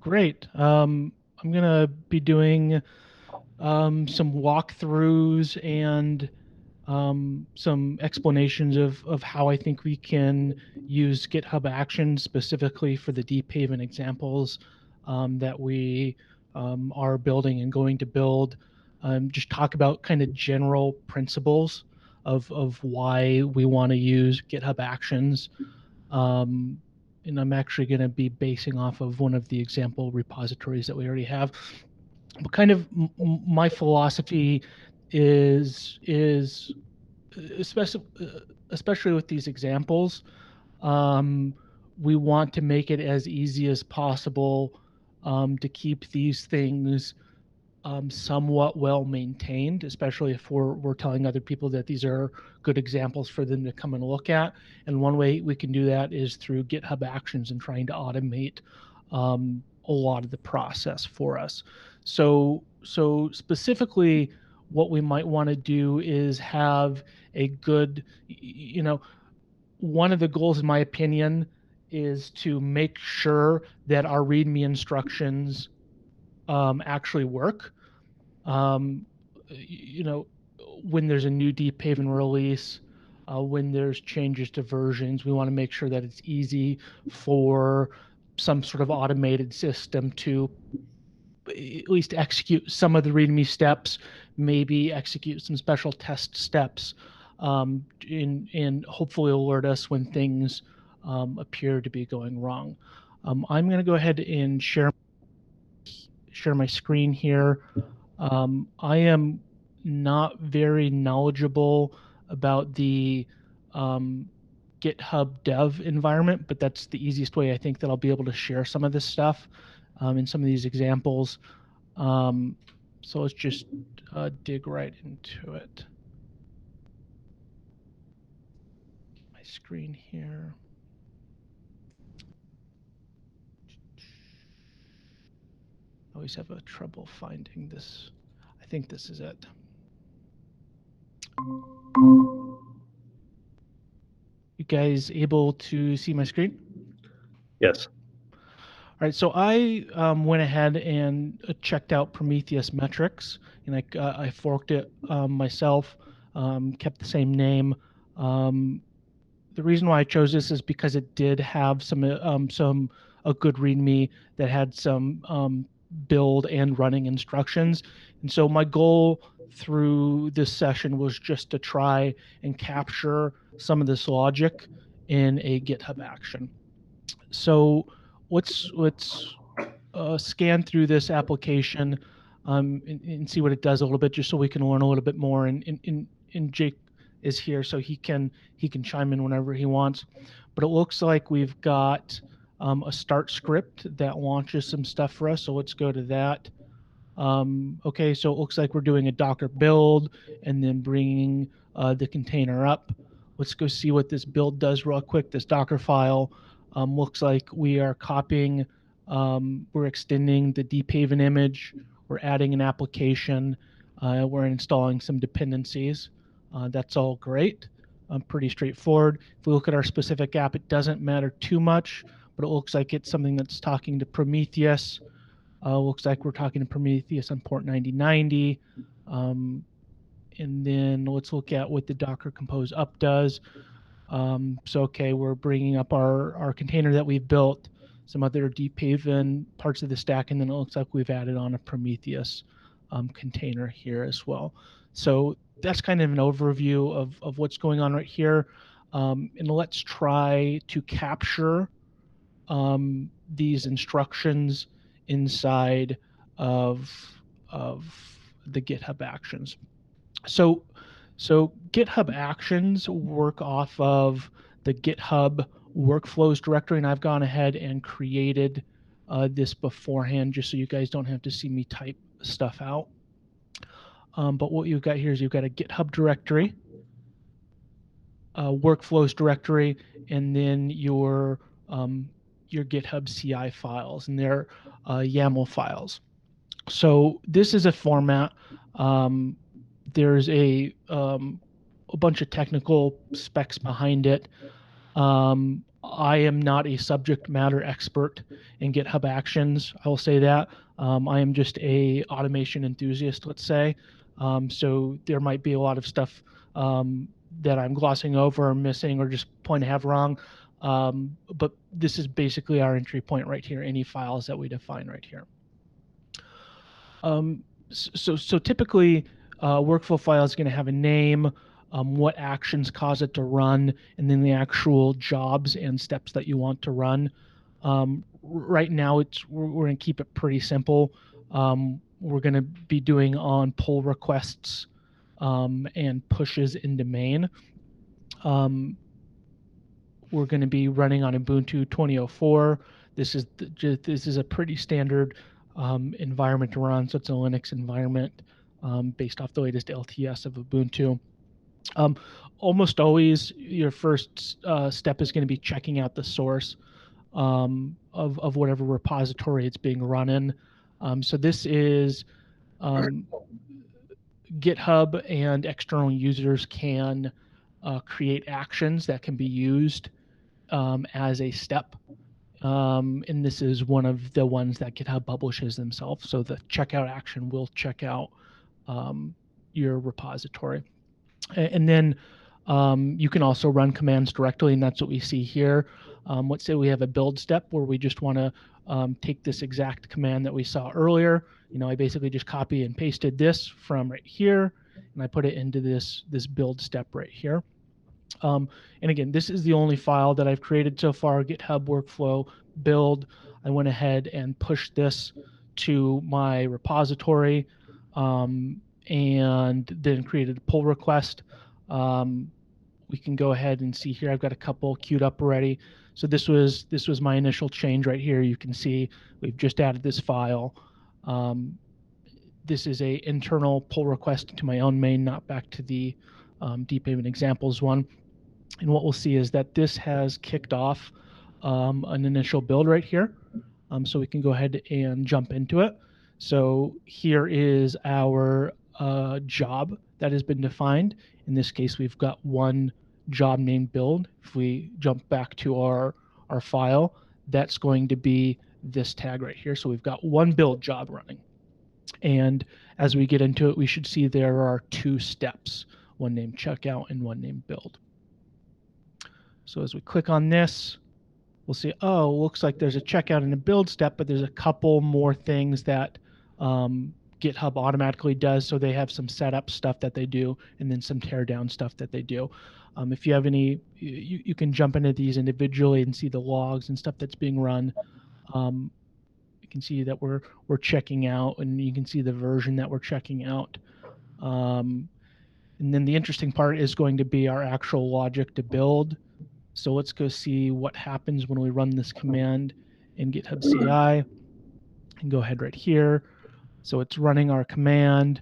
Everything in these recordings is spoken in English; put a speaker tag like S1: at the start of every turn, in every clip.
S1: Great. I'm going to be doing some walkthroughs and some explanations of how I think we can use GitHub Actions specifically for the Deephaven examples that we are building and going to build. Just talk about kind of general principles of why we want to use GitHub Actions. Um, and I'm actually going to be basing off of one of the example repositories that we already have. But kind of my philosophy is especially with these examples, um, we want to make it as easy as possible to keep these things somewhat well maintained, especially if we're telling other people that these are good examples for them to come and look at. And one way we can do that is through GitHub Actions and trying to automate a lot of the process for us. So specifically, what we might want to do is have a good, one of the goals, in my opinion, is to make sure that our README instructions actually work. Um, you know, when there's a new Deephaven release, when there's changes to versions, we want to make sure that it's easy for some sort of automated system to at least execute some of the README steps, maybe execute some special test steps, and hopefully alert us when things appear to be going wrong. I'm going to go ahead and share my screen here. I am not very knowledgeable about the um, GitHub dev environment, but that's the easiest way I think that I'll be able to share some of this stuff in some of these examples. Um, so let's just dig right into it. My screen here. I always have a trouble finding this. I think this is it. You guys able to see my screen?
S2: Yes.
S1: All right, so I went ahead and checked out Prometheus metrics, and I forked it myself, kept the same name. The reason why I chose this is because it did have some a good README that had some build and running instructions, and so my goal through this session was just to try and capture some of this logic in a GitHub action. So let's scan through this application and see what it does a little bit, just so we can learn a little bit more. And Jake is here, so he can chime in whenever he wants. But it looks like we've got a start script that launches some stuff for us. So let's go to that. Okay, so it looks like we're doing a Docker build and then bringing the container up. Let's go see what this build does real quick. This Docker file looks like we are copying, we're extending the Deephaven image, we're adding an application, we're installing some dependencies. That's all great. Pretty straightforward. If we look at our specific app, it doesn't matter too much, but it looks like it's something that's talking to Prometheus. Looks like we're talking to Prometheus on port 9090. And then let's look at what the Docker Compose up does. So, okay, we're bringing up our container that we've built, some other Deephaven parts of the stack, and then it looks like we've added on a Prometheus container here as well. So that's kind of an overview of what's going on right here. And let's try to capture these instructions inside of the GitHub Actions. So GitHub Actions work off of the GitHub workflows directory, and I've gone ahead and created this beforehand just so you guys don't have to see me type stuff out. But what you've got here is you've got a GitHub directory, workflows directory, and then your GitHub CI files, and they're YAML files. So this is a format. There's a bunch of technical specs behind it. I am not a subject matter expert in GitHub Actions. I will say that. I am just a automation enthusiast, let's say. So there might be a lot of stuff that I'm glossing over or missing or just point to have wrong. But this is basically our entry point right here, any files that we define right here. So typically, workflow file is going to have a name, what actions cause it to run, and then the actual jobs and steps that you want to run. Right now, we're going to keep it pretty simple. We're going to be doing on pull requests and pushes into main. We're going to be running on Ubuntu 2004. This is a pretty standard environment to run, so it's a Linux environment based off the latest LTS of Ubuntu. Um, Almost always, your first step is going to be checking out the source of whatever repository it's being run in. So this is GitHub, and external users can create actions that can be used as a step. And this is one of the ones that GitHub publishes themselves. So the checkout action will check out your repository. And then you can also run commands directly, and that's what we see here. Let's say we have a build step where we just want to take this exact command that we saw earlier. I basically just copy and pasted this from right here, and I put it into this build step right here. And again, this is the only file that I've created so far, GitHub workflow build. I went ahead and pushed this to my repository and then created a pull request. We can go ahead and see here, I've got a couple queued up already. So this was my initial change right here. You can see we've just added this file. This is a internal pull request to my own main, not back to the Deephaven Examples one. And what we'll see is that this has kicked off an initial build right here. So we can go ahead and jump into it. So here is our job that has been defined. In this case, we've got one job named build. If we jump back to our file, that's going to be this tag right here. So we've got one build job running. And as we get into it, we should see there are two steps, one named checkout and one named build. So as we click on this, we'll see, oh, looks like there's a checkout and a build step, but there's a couple more things that GitHub automatically does. So they have some setup stuff that they do, and then some teardown stuff that they do. If you have any, you can jump into these individually and see the logs and stuff that's being run. You can see that we're checking out, and you can see the version that we're checking out. And then the interesting part is going to be our actual logic to build. So let's go see what happens when we run this command in GitHub CI. And go ahead right here. So it's running our command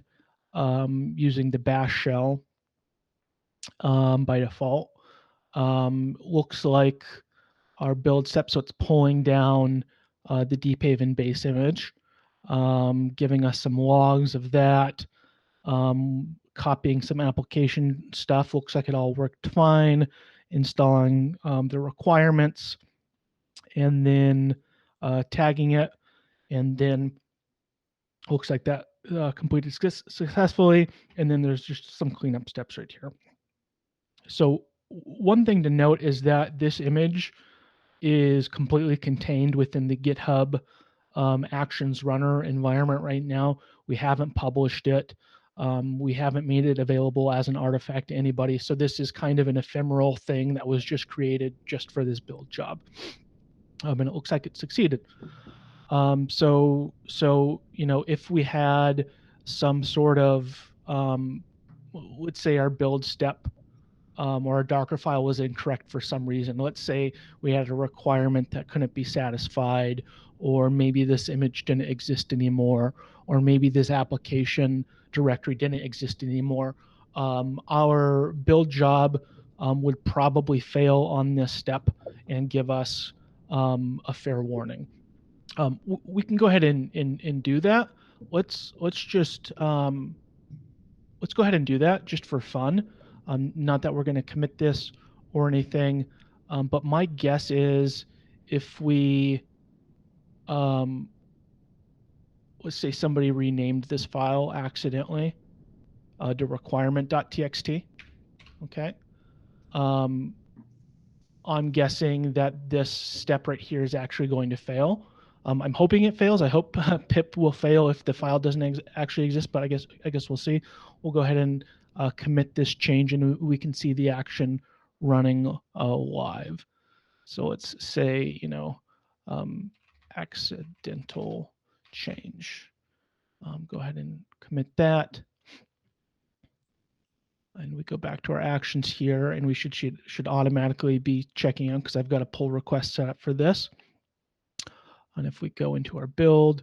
S1: using the bash shell by default. Looks like our build step, so it's pulling down the Deephaven base image, giving us some logs of that, copying some application stuff. Looks like it all worked fine. Installing the requirements, and then tagging it, and then looks like that completed successfully. And then there's just some cleanup steps right here. So one thing to note is that this image is completely contained within the GitHub Actions runner environment right now. We haven't published it. We haven't made it available as an artifact to anybody. So this is kind of an ephemeral thing that was just created just for this build job. And it looks like it succeeded. So if we had some sort of, let's say our build step or our Docker file was incorrect for some reason. Let's say we had a requirement that couldn't be satisfied, or maybe this image didn't exist anymore, or maybe this application directory didn't exist anymore. Our build job would probably fail on this step and give us a fair warning. We can go ahead and do that. Let's just let's go ahead and do that just for fun. Not that we're going to commit this or anything. But my guess is if we, let's say somebody renamed this file accidentally to requirement.txt, okay? I'm guessing that this step right here is actually going to fail. I'm hoping it fails. I hope pip will fail if the file doesn't actually exist, but I guess we'll see. We'll go ahead and commit this change, and we can see the action running live. So let's say, accidental change. Go ahead and commit that. And we go back to our actions here, and we should automatically be checking out because I've got a pull request set up for this. And if we go into our build's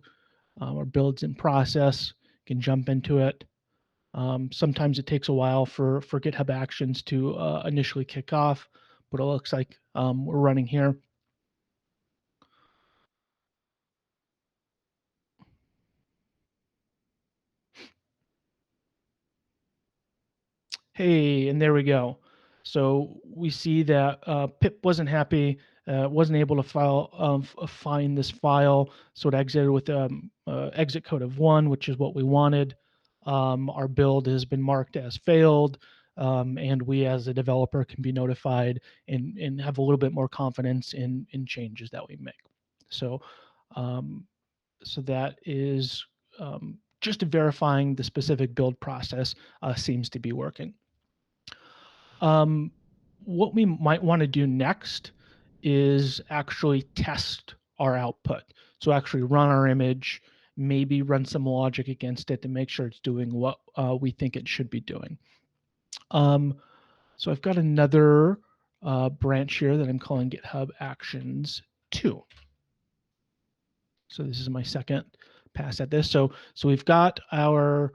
S1: in process, you can jump into it. Sometimes it takes a while for GitHub Actions to initially kick off, but it looks like we're running here. Hey, and there we go. So we see that pip wasn't happy, wasn't able to find this file, so it exited with exit code of 1, which is what we wanted. Our build has been marked as failed, and we as a developer can be notified and have a little bit more confidence in changes that we make. So, so that is just verifying the specific build process seems to be working. What we might want to do next is actually test our output. So actually run our image, maybe run some logic against it to make sure it's doing what we think it should be doing. So I've got another branch here that I'm calling GitHub Actions 2. So this is my second pass at this. So we've got our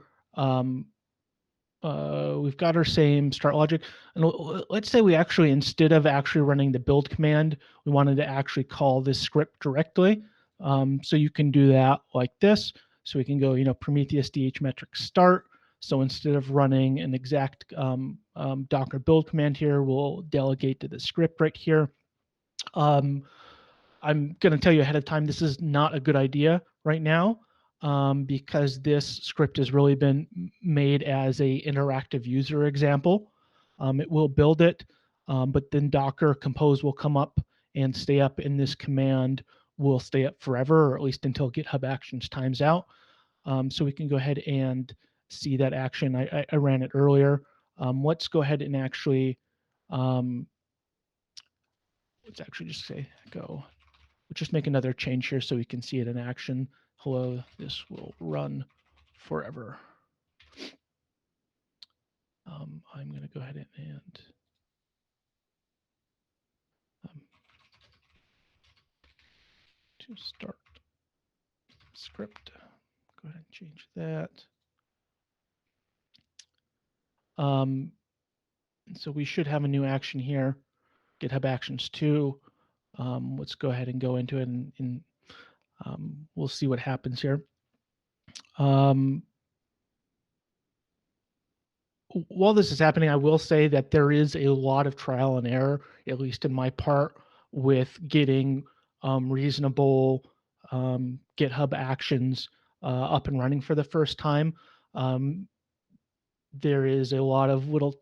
S1: same start logic. And let's say we actually, instead of actually running the build command, we wanted to actually call this script directly. So you can do that like this. So we can go, Prometheus DH metrics start. So instead of running an exact Docker build command here, we'll delegate to the script right here. I'm going to tell you ahead of time, this is not a good idea right now. Because this script has really been made as a interactive user example. It will build it, but then Docker Compose will come up and stay up, in this command will stay up forever, or at least until GitHub Actions times out. So we can go ahead and see that action. I ran it earlier. Let's go ahead and actually, let's actually just say go. We'll just make another change here so we can see it in action. Hello, this will run forever. I'm going to go ahead and to start script. Go ahead and change that. So we should have a new action here, GitHub Actions 2. Let's go ahead and go into it, and we'll see what happens here. While this is happening, I will say that there is a lot of trial and error, at least in my part, with getting reasonable GitHub Actions up and running for the first time. There is a lot of little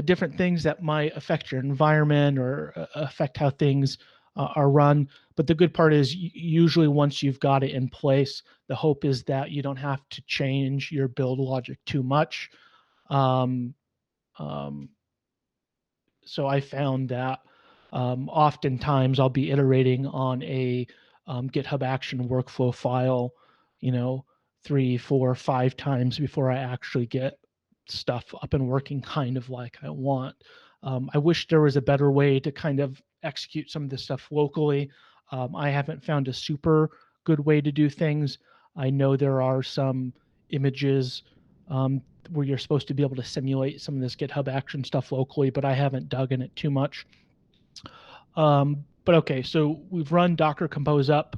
S1: different things that might affect your environment or affect how things are run. But the good part is usually once you've got it in place, the hope is that you don't have to change your build logic too much. So I found that oftentimes I'll be iterating on a GitHub Action workflow file, 3, 4, 5 times before I actually get stuff up and working kind of like I want. I wish there was a better way to kind of execute some of this stuff locally. I haven't found a super good way to do things. I know there are some images where you're supposed to be able to simulate some of this GitHub Action stuff locally, but I haven't dug in it too much. But okay, so we've run Docker Compose up.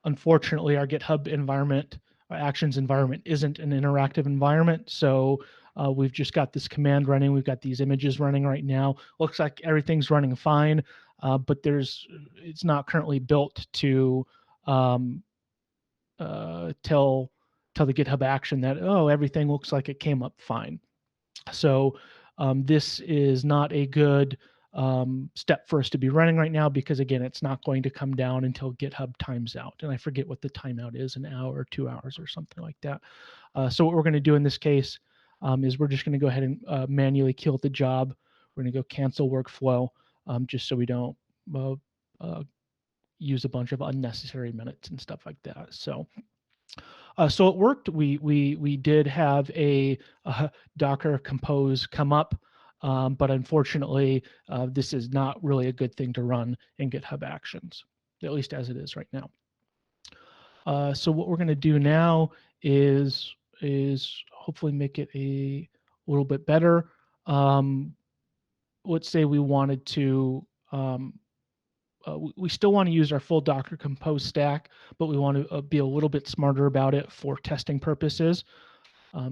S1: Unfortunately, our GitHub environment, our Actions environment, isn't an interactive environment. So We've just got this command running. We've got these images running right now. Looks like everything's running fine, but it's not currently built to tell the GitHub action that, oh, everything looks like it came up fine. So this is not a good step for us to be running right now, because again, it's not going to come down until GitHub times out. And I forget what the timeout is, an hour or 2 hours or something like that. So what we're going to do in this case is we're just going to go ahead and manually kill the job. We're going to go cancel workflow, just so we don't use a bunch of unnecessary minutes and stuff like that. So so it worked. We did have a Docker compose come up, but unfortunately, this is not really a good thing to run in GitHub Actions, at least as it is right now. So what we're going to do now is hopefully make it a little bit better. Let's say we wanted to. We still want to use our full Docker Compose stack, but we want to be a little bit smarter about it for testing purposes.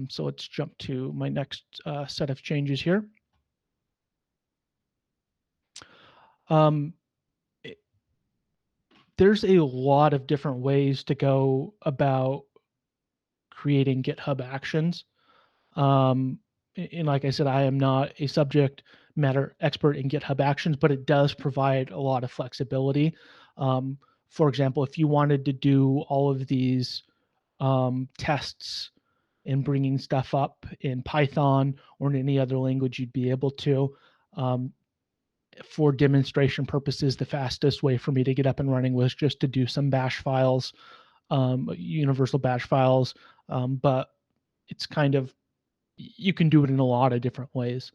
S1: So let's jump to my next set of changes here. There's a lot of different ways to go about creating GitHub Actions. And like I said, I am not a subject matter expert in GitHub Actions, but it does provide a lot of flexibility. For example, if you wanted to do all of these tests and bringing stuff up in Python or in any other language, you'd be able to. For demonstration purposes, the fastest way for me to get up and running was just to do some bash files, universal bash files, but it's kind of, you can do it in a lot of different ways.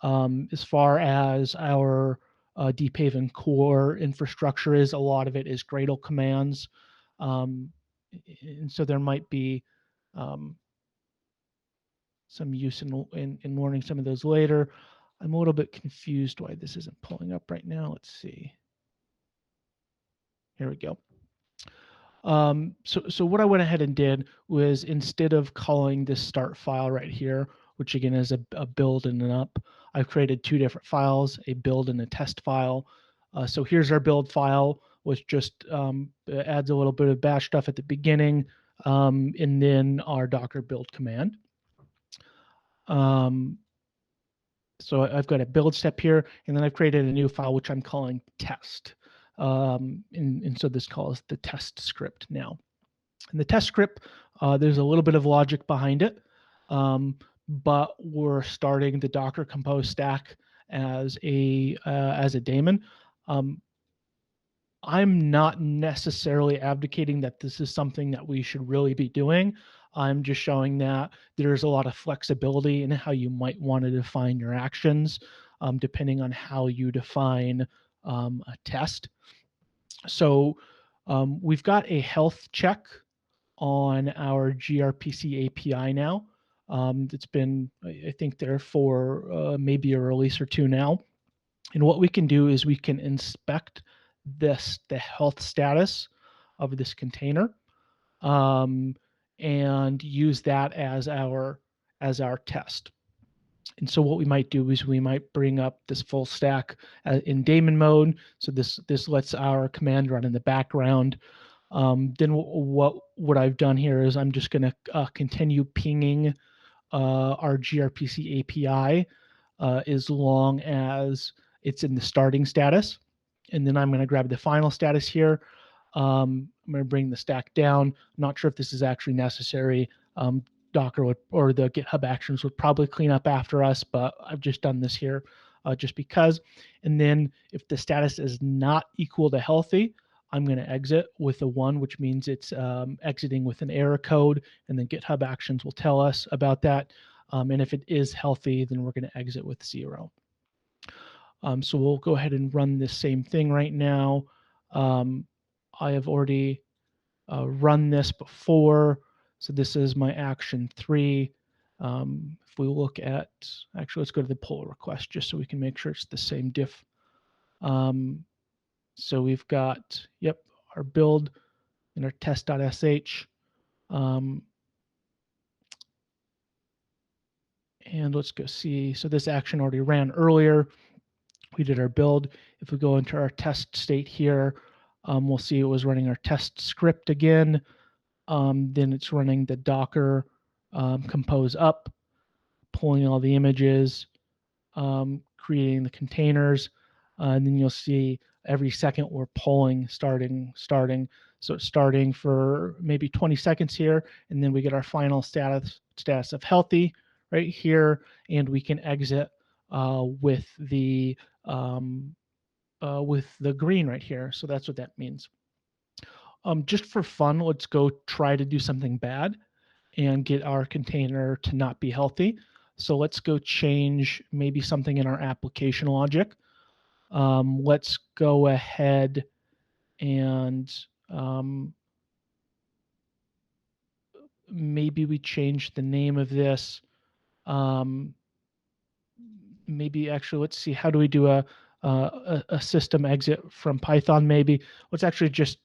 S1: As far as our Deephaven core infrastructure is, a lot of it is Gradle commands. And so there might be some use in learning some of those later. I'm a little bit confused why this isn't pulling up right now. Let's see. Here we go. So what I went ahead and did was, instead of calling this start file right here, which again is a build and an up, I've created two different files, a build and a test file. So here's our build file, which just adds a little bit of bash stuff at the beginning, and then our Docker build command. So I've got a build step here, and then I've created a new file, which I'm calling test. And so this calls the test script now. And the test script, there's a little bit of logic behind it, but we're starting the Docker Compose stack as a daemon. I'm not necessarily advocating that this is something that we should really be doing. I'm just showing that there's a lot of flexibility in how you might want to define your actions, depending on how you define a test. So we've got a health check on our gRPC API now. It's been, I think, there for maybe a release or two now. And what we can do is we can inspect the health status of this container, and use that as our test. And so what we might do is we might bring up this full stack in daemon mode. So this lets our command run in the background. Then what I've done here is I'm just going to continue pinging our gRPC API as long as it's in the starting status. And then I'm going to grab the final status here. I'm going to bring the stack down. I'm not sure if this is actually necessary. Docker or the GitHub Actions would probably clean up after us, but I've just done this here just because. And then if the status is not equal to healthy, I'm going to exit with a 1, which means it's exiting with an error code, and then GitHub Actions will tell us about that. And if it is healthy, then we're going to exit with 0. So we'll go ahead and run this same thing right now. I have already run this before. So this is my action 3. If we look at, actually, let's go to the pull request just so we can make sure it's the same diff. So we've got, yep, our build and our test.sh. And let's go see. So this action already ran earlier. We did our build. If we go into our test state here, we'll see it was running our test script again. Then it's running the Docker compose up, pulling all the images, creating the containers, and then you'll see every second we're pulling, starting. So it's starting for maybe 20 seconds here, and then we get our final status of healthy right here, and we can exit with the green right here. So that's what that means. Just for fun, let's go try to do something bad and get our container to not be healthy. So let's go change maybe something in our application logic. Let's go ahead and maybe we change the name of this. Maybe actually, let's see, how do we do a system exit from Python? Maybe let's actually just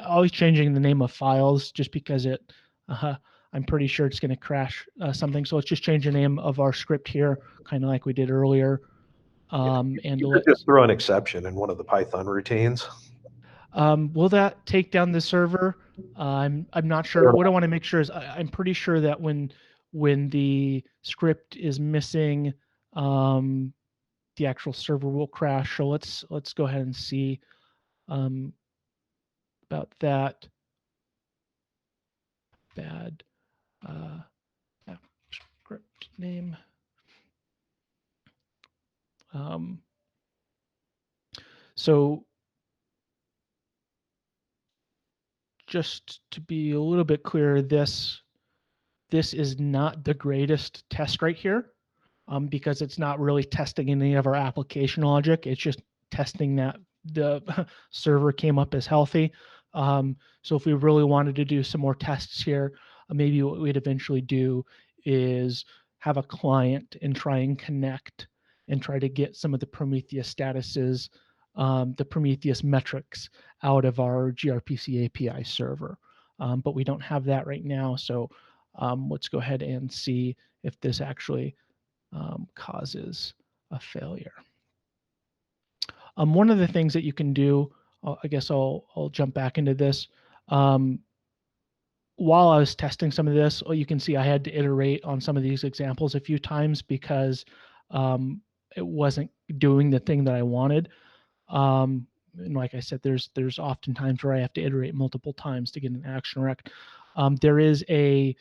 S1: always changing the name of files just because I'm pretty sure it's going to crash something. So let's just change the name of our script here, kind of like we did earlier. And
S2: You could just throw an exception in one of the Python routines.
S1: will that take down the server? I'm not sure. What I want to make sure is I'm pretty sure that when the script is missing, the actual server will crash. So let's go ahead and see about that. Bad script name. So just to be a little bit clearer, this is not the greatest test right here. Because it's not really testing any of our application logic. It's just testing that the server came up as healthy. So if we really wanted to do some more tests here, maybe what we'd eventually do is have a client and try and connect and try to get some of the Prometheus statuses, the Prometheus metrics out of our gRPC API server. But we don't have that right now. So let's go ahead and see if this actually causes a failure. One of the things that you can do, I guess I'll jump back into this. While I was testing some of this, you can see I had to iterate on some of these examples a few times because it wasn't doing the thing that I wanted. And like I said, there's often times where I have to iterate multiple times to get an action rec. There is a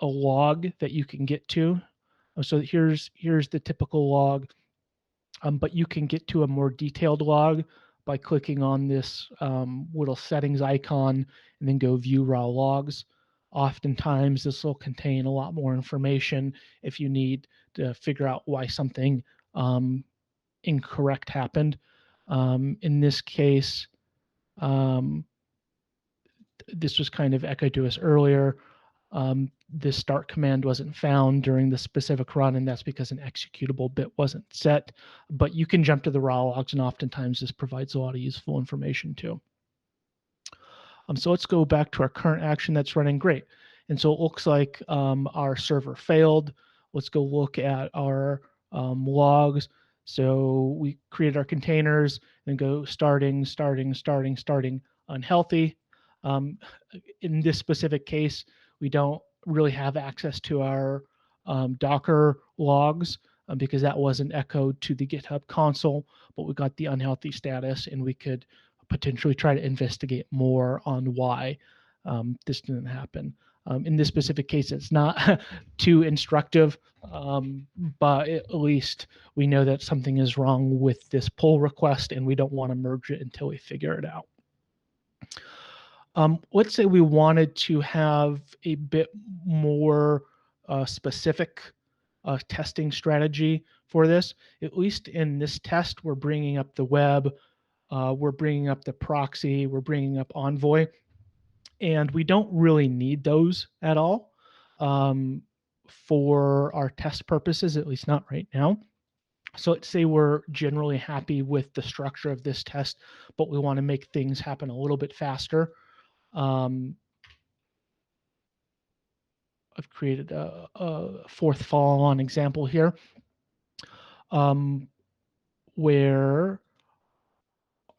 S1: log that you can get to. So here's the typical log, but you can get to a more detailed log by clicking on this little settings icon and then go view raw logs. Oftentimes this will contain a lot more information if you need to figure out why something incorrect happened. In this case, this was kind of echoed to us earlier. This start command wasn't found during the specific run, and that's because an executable bit wasn't set. But you can jump to the raw logs, and oftentimes this provides a lot of useful information too. So let's go back to our current action that's running great. And so it looks like our server failed. Let's go look at our logs. So we created our containers and go starting, unhealthy. In this specific case, we don't really have access to our Docker logs because that wasn't echoed to the GitHub console, but we got the unhealthy status and we could potentially try to investigate more on why this didn't happen. In this specific case, it's not too instructive, but at least we know that something is wrong with this pull request and we don't want to merge it until we figure it out. Let's say we wanted to have a bit more specific testing strategy for this. At least in this test, we're bringing up the web, we're bringing up the proxy, we're bringing up Envoy, and we don't really need those at all for our test purposes, at least not right now. So let's say we're generally happy with the structure of this test, but we want to make things happen a little bit faster. I've created a fourth follow-on example here, where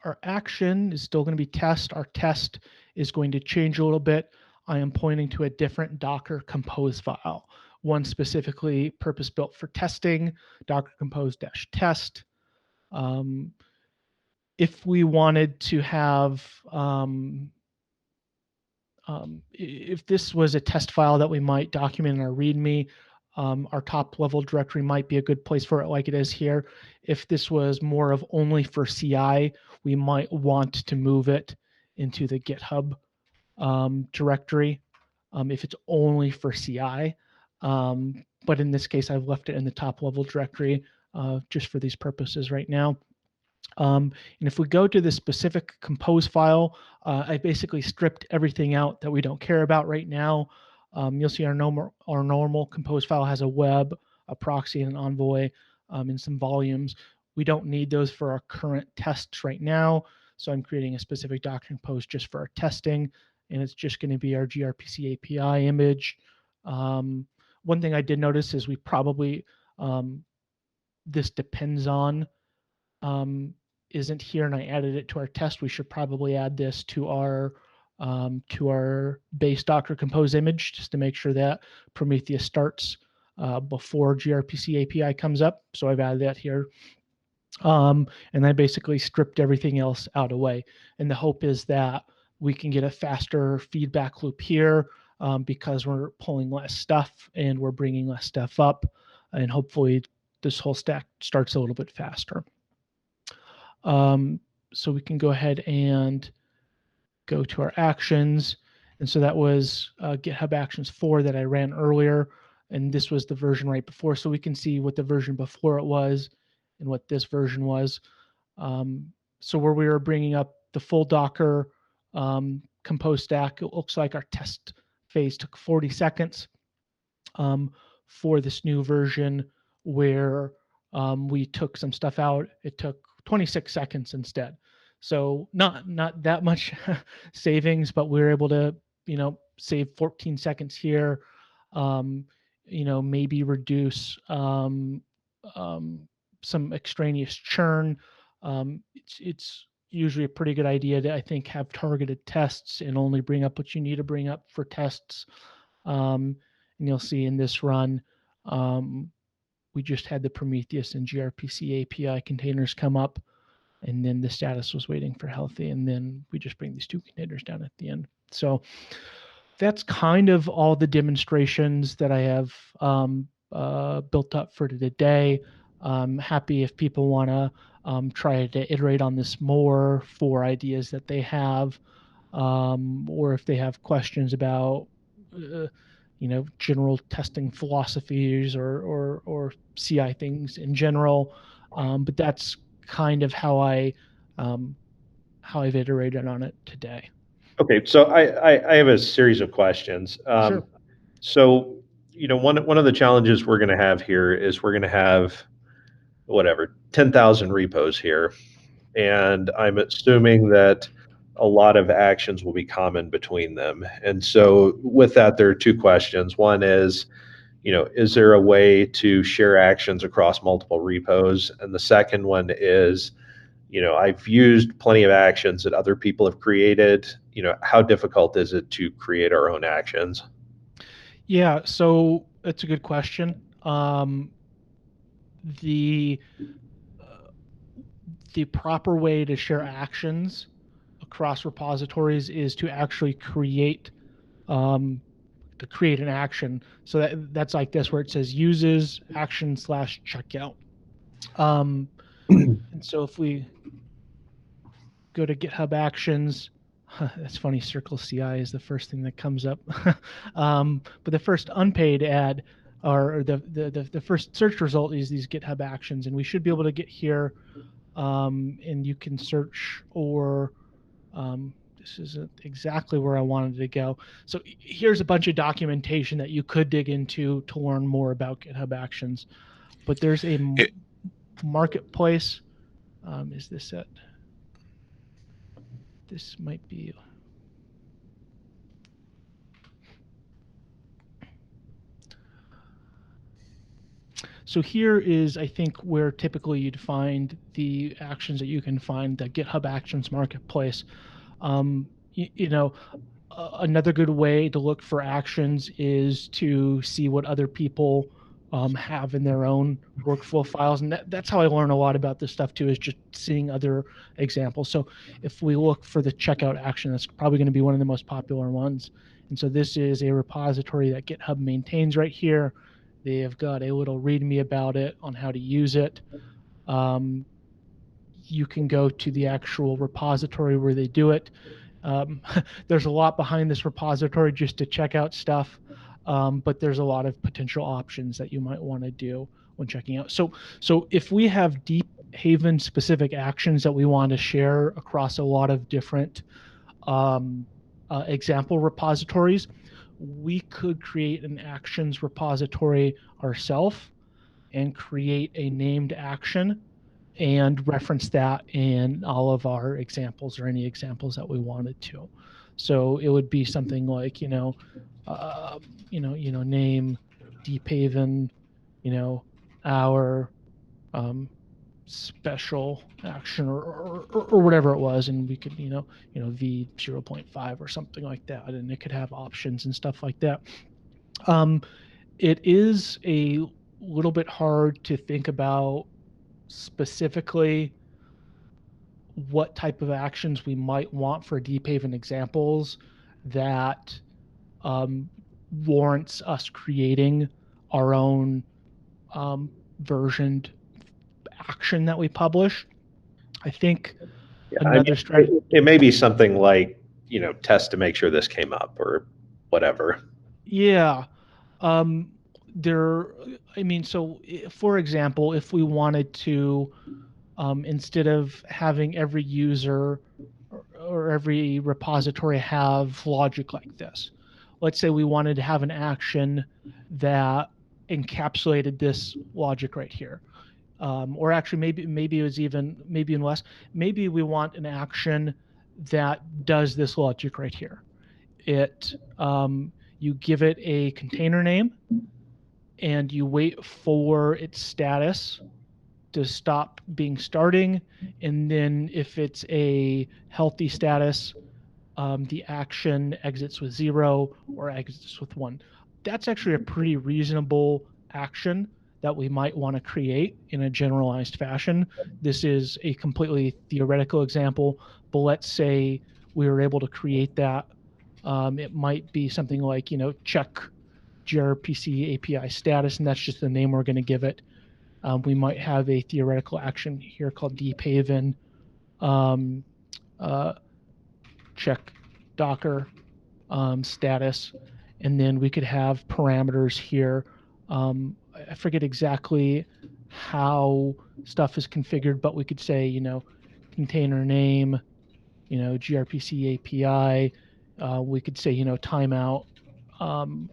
S1: our action is still going to be test. Our test is going to change a little bit. I am pointing to a different Docker Compose file, one specifically purpose-built for testing, Docker Compose-test. If we wanted to have, if this was a test file that we might document in our README, our top level directory might be a good place for it, like it is here. If this was more of only for CI, we might want to move it into the GitHub directory if it's only for CI. But in this case, I've left it in the top level directory just for these purposes right now. And if we go to the specific compose file, I basically stripped everything out that we don't care about right now. You'll see our normal compose file has a web, a proxy, and an envoy, and some volumes. We don't need those for our current tests right now. So I'm creating a specific Docker compose just for our testing, and it's just going to be our gRPC API image. One thing I did notice is we probably, this depends on, isn't here, and I added it to our test. We should probably add this to our base Docker Compose image just to make sure that Prometheus starts before gRPC API comes up. So I've added that here. And I basically stripped everything else out away. And the hope is that we can get a faster feedback loop here because we're pulling less stuff and we're bringing less stuff up. And hopefully this whole stack starts a little bit faster. So we can go ahead and go to our actions. And so that was GitHub Actions 4 that I ran earlier. And this was the version right before. So we can see what the version before it was and what this version was. So where we were bringing up the full Docker compose stack, it looks like our test phase took 40 seconds for this new version where we took some stuff out. It took 26 seconds instead. So not that much savings, but we were able to, save 14 seconds here. Maybe reduce some extraneous churn. It's usually a pretty good idea to, I think, have targeted tests and only bring up what you need to bring up for tests. And you'll see in this run, we just had the Prometheus and gRPC API containers come up, and then the status was waiting for healthy, and then we just bring these two containers down at the end. So that's kind of all the demonstrations that I have built up for today. I'm happy if people want to try to iterate on this more for ideas that they have, or if they have questions about general testing philosophies or CI things in general. But that's kind of how I've iterated on it today.
S2: Okay, so I have a series of questions.
S1: Sure.
S2: So one of the challenges we're going to have here is we're going to have 10,000 repos here, and I'm assuming that a lot of actions will be common between them. And so with that, there are two questions. One is, is there a way to share actions across multiple repos? And the second one is, I've used plenty of actions that other people have created. How difficult is it to create our own actions?
S1: Yeah, so it's a good question. The proper way to share actions across repositories is to actually create an action. So that's like this, where it says uses action / checkout. And so if we go to GitHub Actions, that's funny, Circle CI is the first thing that comes up. But the first unpaid ad, or the first search result, is these GitHub Actions, and we should be able to get here, and you can search, or this isn't exactly where I wanted to go. So here's a bunch of documentation that you could dig into to learn more about GitHub Actions. But there's a marketplace. Is this it? This might be. So here is, I think, where typically you'd find the actions that you can find, the GitHub Actions marketplace. You know, another good way to look for actions is to see what other people have in their own workflow files, and that's how I learn a lot about this stuff too, is just seeing other examples. So if we look for the checkout action, that's probably going to be one of the most popular ones. And so this is a repository that GitHub maintains right here. They have got a little README about it on how to use it. You can go to the actual repository where they do it. Um, there's a lot behind this repository just to check out stuff, but there's a lot of potential options that you might want to do when checking out. So if we have Deephaven specific actions that we want to share across a lot of different example repositories, we could create an actions repository ourselves and create a named action and reference that in all of our examples or any examples that we wanted to. So it would be something like, name Deephaven, our special action or whatever it was, and we could, V 0.5 or something like that, and it could have options and stuff like that. It is a little bit hard to think about specifically what type of actions we might want for Deephaven examples that warrants us creating our own versioned action that we publish. I think
S2: Yeah, I
S1: another
S2: mean,
S1: strategy.
S2: it may be something like, test to make sure this came up or whatever.
S1: Yeah. Um, there, I mean, so for example, if we wanted to, instead of having every user or every repository have logic like this, let's say we wanted to have an action that encapsulated this logic right here. Or actually, maybe it was even less. Maybe we want an action that does this logic right here. It You give it a container name and you wait for its status to stop being starting, and then if it's a healthy status, the action exits with 0 or exits with 1. That's actually a pretty reasonable action that we might want to create in a generalized fashion. This is a completely theoretical example, but let's say we were able to create that. It might be something like, check gRPC API status, and that's just the name we're going to give it. We might have a theoretical action here called Deephaven uh, check Docker status, and then we could have parameters here. I forget exactly how stuff is configured, but we could say, container name, gRPC API. We could say, timeout, um,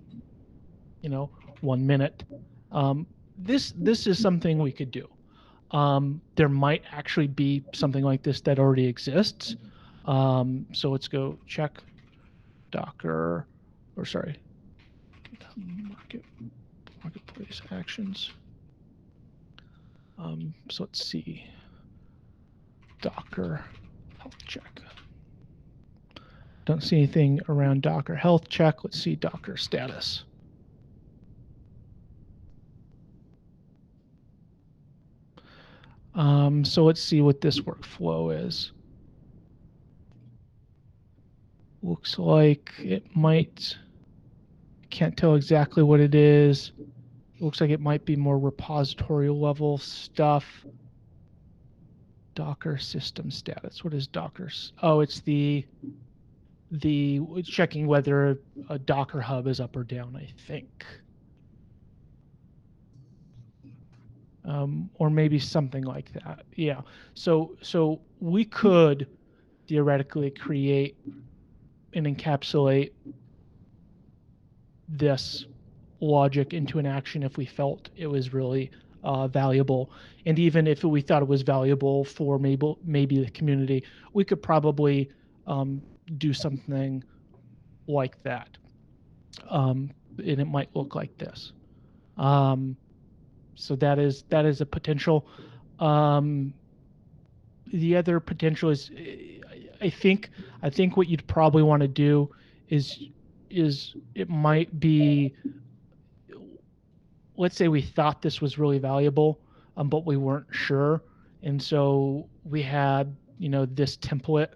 S1: 1 minute. This is something we could do. There might actually be something like this that already exists. So let's go check Docker, or sorry, marketplace actions. So let's see, Docker health check. Don't see anything around Docker health check. Let's see Docker status. So let's see what this workflow is. Looks like it might, can't tell exactly what it is. It looks like it might be more repository level stuff. Docker system status. What is Docker? Oh, it's the checking whether a Docker hub is up or down, I think. Or maybe something like that. Yeah. So we could theoretically create and encapsulate this logic into an action if we felt it was really valuable. And even if we thought it was valuable for maybe the community, we could probably do something like that. And it might look like this. So that is a potential. The other potential is, I think what you'd probably want to do is it might be, let's say we thought this was really valuable, but we weren't sure, and so we had this template,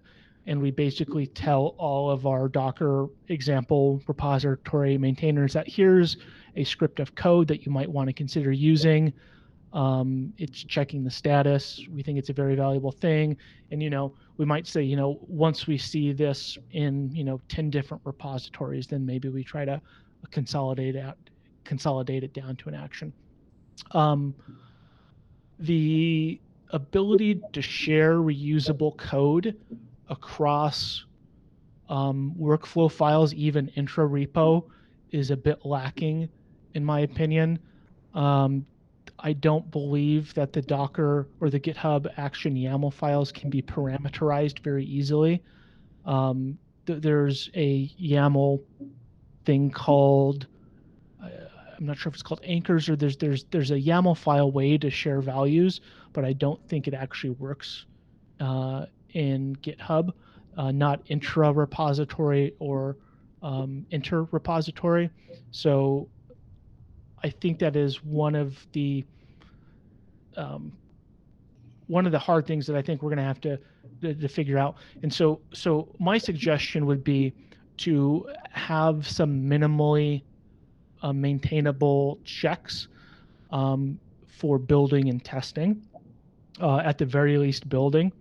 S1: and we basically tell all of our Docker example repository maintainers that here's a script of code that you might want to consider using. It's checking the status. We think it's a very valuable thing, and we might say, once we see this in 10 different repositories, then maybe we try to consolidate it down to an action. The ability to share reusable code across workflow files, even intra repo, is a bit lacking, in my opinion. I don't believe that the Docker or the GitHub Action YAML files can be parameterized very easily. There's a YAML thing called, I'm not sure if it's called anchors, or there's a YAML file way to share values, but I don't think it actually works in GitHub, not intra repository or inter repository. So I think that is one of the hard things that I think we're going to have to figure out. And so my suggestion would be to have some minimally maintainable checks for building and testing, at the very least building,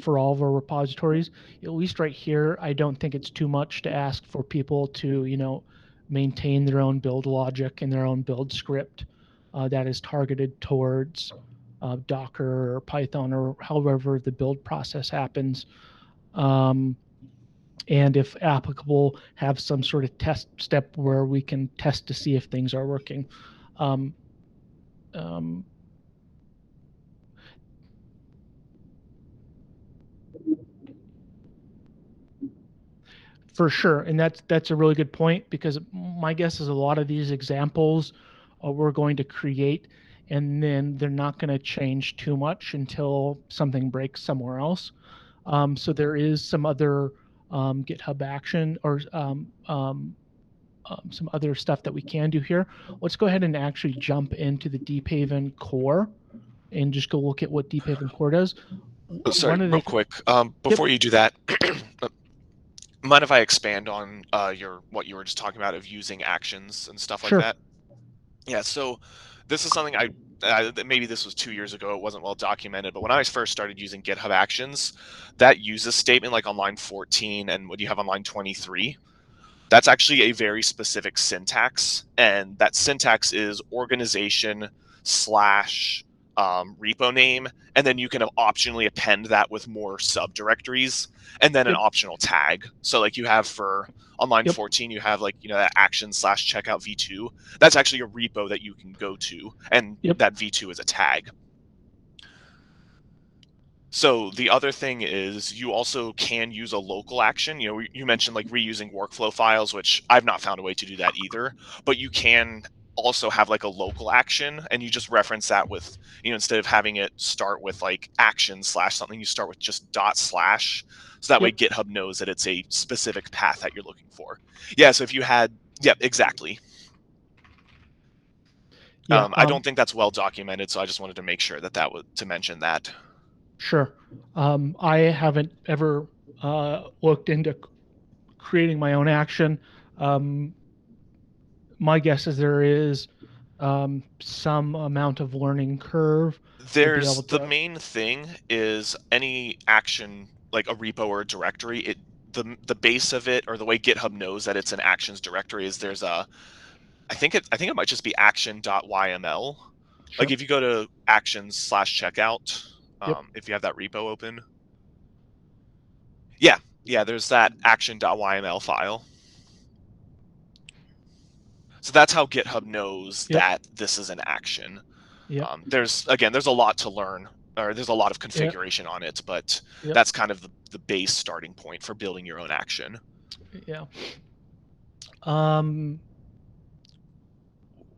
S1: for all of our repositories. At least right here, I don't think it's too much to ask for people to maintain their own build logic and their own build script that is targeted towards Docker or Python or however the build process happens. And if applicable, have some sort of test step where we can test to see if things are working. For sure, and that's a really good point, because my guess is a lot of these examples we're going to create, and then they're not going to change too much until something breaks somewhere else. So there is some other GitHub action or some other stuff that we can do here. Let's go ahead and actually jump into the Deephaven core and just go look at what Deephaven core does.
S3: Sorry, real quick.
S1: Yep.
S3: Before you do that, mind if I expand on what you were just talking about of using actions and stuff like
S1: Sure.
S3: that? Yeah, so this is something maybe this was 2 years ago. It wasn't well documented, but when I first started using GitHub Actions, that uses statement like on line 14 and what you have on line 23, that's actually a very specific syntax, and that syntax is organization slash repo name, and then you can optionally append that with more subdirectories, and then an optional tag. So like you have for on line 14, you have that action slash checkout v2. That's actually a repo that you can go to, and that v2 is a tag. So the other thing is you also can use a local action. You mentioned like reusing workflow files, which I've not found a way to do that either, but you can also have like a local action, and you just reference that with, instead of having it start with like action slash something, you start with just dot slash. So that way GitHub knows that it's a specific path that you're looking for. Yeah. So if you had, exactly. Yeah. I don't think that's well documented, so I just wanted to make sure to mention that.
S1: Sure. I haven't ever looked into creating my own action. My guess is there is some amount of learning curve.
S3: There's the main thing is any action, like a repo or a directory, the base of it, or the way GitHub knows that it's an actions directory, is there's I think it might just be action.yml.
S1: Sure.
S3: Like if you go to actions/checkout, if you have that repo open. Yeah, there's that action.yml file. So that's how GitHub knows that this is an action. There's a lot to learn, or there's a lot of configuration on it, but that's kind of the base starting point for building your own action.
S1: Yeah.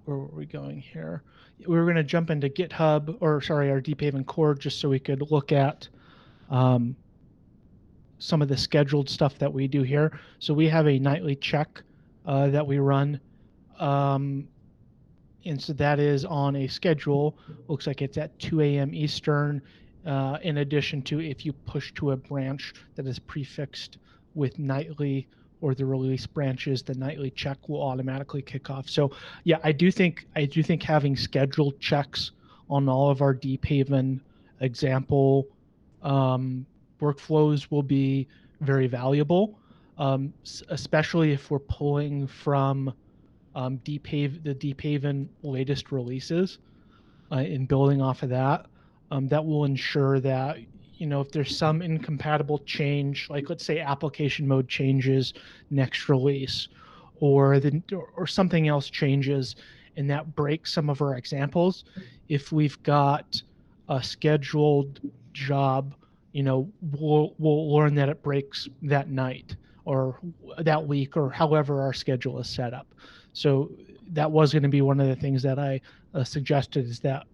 S1: Where were we going here? we were going to jump into GitHub, or sorry, our Deephaven core, just so we could look at some of the scheduled stuff that we do here. So we have a nightly check that we run. And so that is on a schedule. Looks like it's at 2 a.m. Eastern. In addition to if you push to a branch that is prefixed with nightly or the release branches, the nightly check will automatically kick off. So yeah, I do think having scheduled checks on all of our Deephaven example workflows will be very valuable, especially if we're pulling from the Deephaven latest releases and building off of that. That will ensure that, if there's some incompatible change, like let's say application mode changes next release, or something else changes, and that breaks some of our examples. If we've got a scheduled job, we'll learn that it breaks that night or that week or however our schedule is set up. So that was going to be one of the things that I suggested, is that,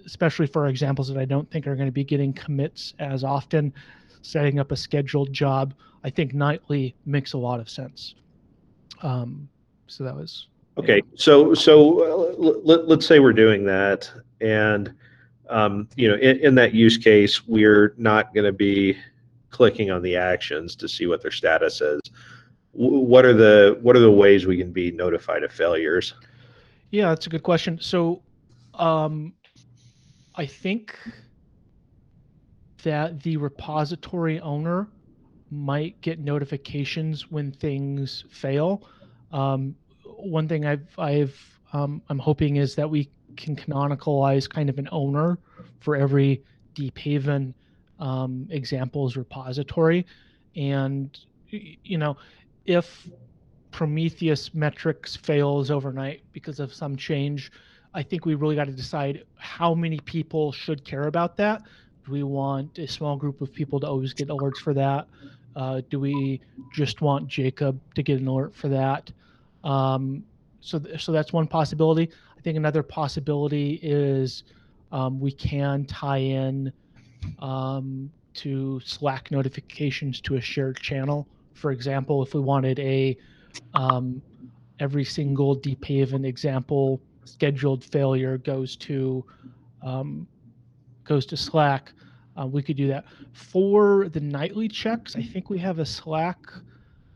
S1: especially for examples that I don't think are going to be getting commits as often, setting up a scheduled job, I think nightly makes a lot of sense. So that was
S2: okay.
S1: Yeah.
S2: So let's say we're doing that, and in that use case, we're not going to be clicking on the actions to see what their status is. What are the ways we can be notified of failures?
S1: Yeah, that's a good question. So I think that the repository owner might get notifications when things fail. One thing I'm hoping is that we can canonicalize kind of an owner for every Deephaven examples repository, and if Prometheus metrics fails overnight because of some change, I think we really got to decide how many people should care about that. Do we want a small group of people to always get alerts for that? Do we just want Jacob to get an alert for that? So that's one possibility. I think another possibility is we can tie in to Slack notifications to a shared channel. For example, if we wanted every single Deephaven example scheduled failure goes to Slack, we could do that. For the nightly checks, I think we have a Slack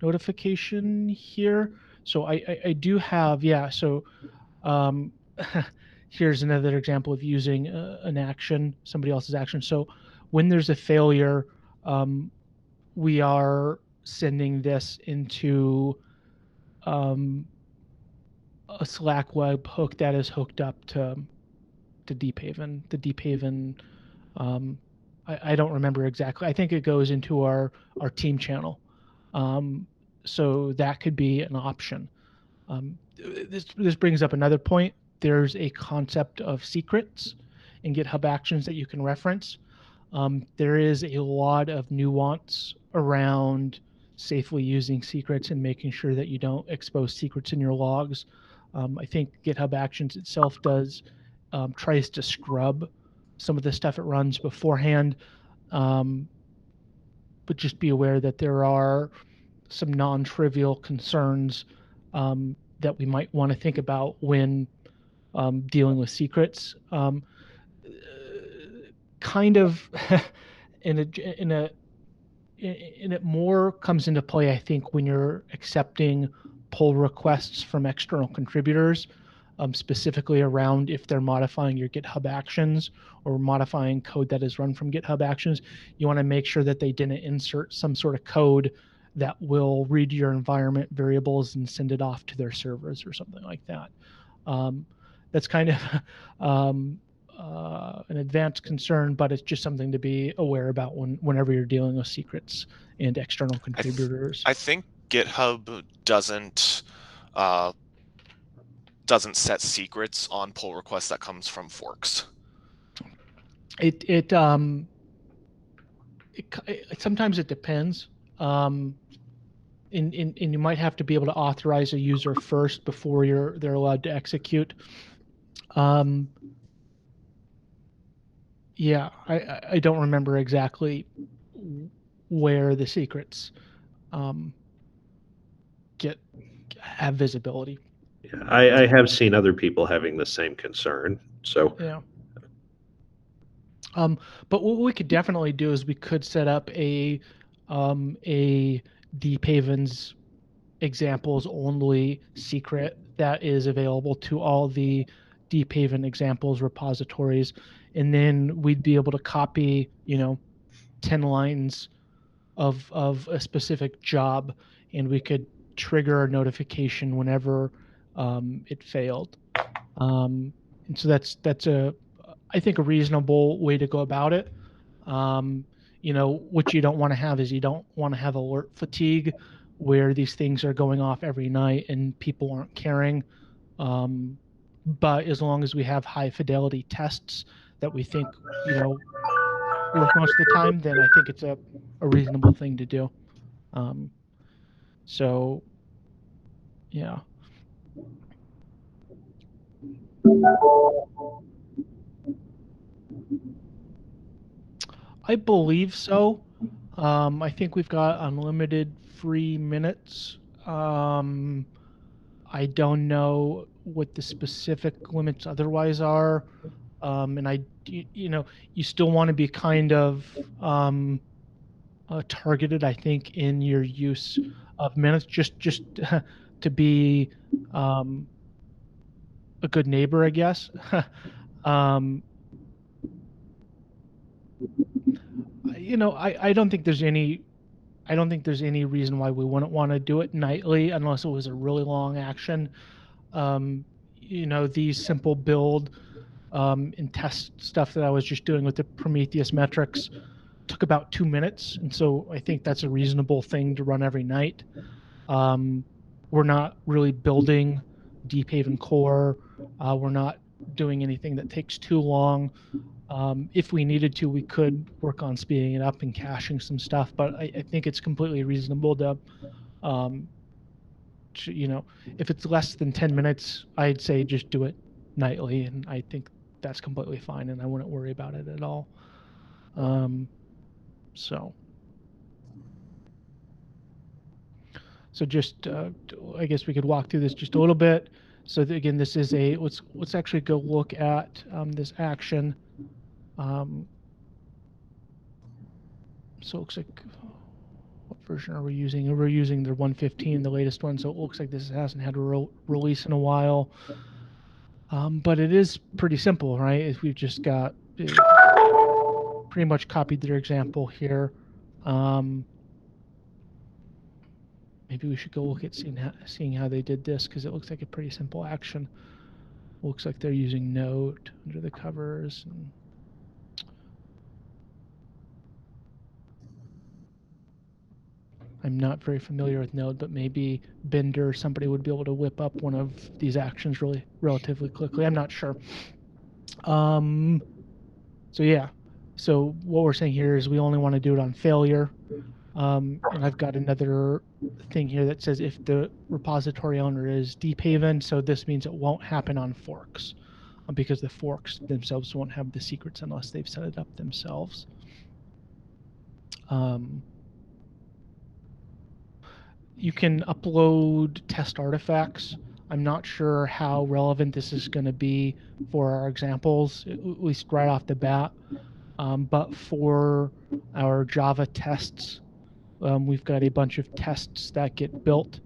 S1: notification here. So I do have, yeah. So here's another example of using an action, somebody else's action. So when there's a failure, we are sending this into a Slack web hook that is hooked up to Deephaven. The Deephaven, I don't remember exactly. I think it goes into our team channel. So that could be an option. This brings up another point. There's a concept of secrets in GitHub Actions that you can reference. There is a lot of nuance around safely using secrets and making sure that you don't expose secrets in your logs. I think GitHub Actions itself tries to scrub some of the stuff it runs beforehand, but just be aware that there are some non-trivial concerns that we might want to think about when dealing with secrets. Kind of it more comes into play, I think, when you're accepting pull requests from external contributors, specifically around if they're modifying your GitHub Actions or modifying code that is run from GitHub Actions. You want to make sure that they didn't insert some sort of code that will read your environment variables and send it off to their servers or something like that. That's kind of an advanced concern, but it's just something to be aware about whenever you're dealing with secrets and external contributors.
S3: I think GitHub doesn't set secrets on pull requests that comes from forks.
S1: It sometimes it depends. And you might have to be able to authorize a user first before they're allowed to execute. Yeah, I don't remember exactly where the secrets um, have visibility.
S2: I have seen other people having the same concern. So
S1: Yeah. But what we could definitely do is we could set up a Deephaven's examples only secret that is available to all the Deephaven examples repositories, and then we'd be able to copy, 10 lines of a specific job, and we could trigger a notification whenever it failed. And so that's I think a reasonable way to go about it. Um, what you don't want to have is you don't want to have alert fatigue where these things are going off every night and people aren't caring. Um, but as long as we have high fidelity tests that we think, work most of the time, then I think it's a reasonable thing to do. Um, so yeah, I believe so. I think we've got unlimited free minutes. Um, I don't know what the specific limits otherwise are. And you still want to be kind of targeted, I think, in your use of minutes, just to be um, a good neighbor, I guess. um, I don't think there's any reason why we wouldn't want to do it nightly unless it was a really long action. Um, these simple build and test stuff that I was just doing with the Prometheus metrics took about 2 minutes, and so I think that's a reasonable thing to run every night. Um, we're not really building Deephaven core. We're not doing anything that takes too long. If we needed to, we could work on speeding it up and caching some stuff, but I think it's completely reasonable um, if it's less than 10 minutes, I'd say just do it nightly, and I think that's completely fine, and I wouldn't worry about it at all. Um, so, so just I guess we could walk through this just a little bit. So again, this is let's actually go look at this action. Um, so it looks like what version are we using? We're using the 115, the latest one. So it looks like this hasn't had a release in a while. But it is pretty simple, right? If we've just got pretty much copied their example here. Maybe we should go look at seeing how they did this, because it looks like a pretty simple action. Looks like they're using Node under the covers. And I'm not very familiar with Node, but maybe Bender or somebody would be able to whip up one of these actions relatively quickly. I'm not sure. So yeah. So what we're saying here is we only want to do it on failure. And I've got another thing here that says if the repository owner is Deephaven, so this means it won't happen on forks, because the forks themselves won't have the secrets unless they've set it up themselves. You can upload test artifacts. I'm not sure how relevant this is going to be for our examples, at least right off the bat. But for our Java tests, we've got a bunch of tests that get built,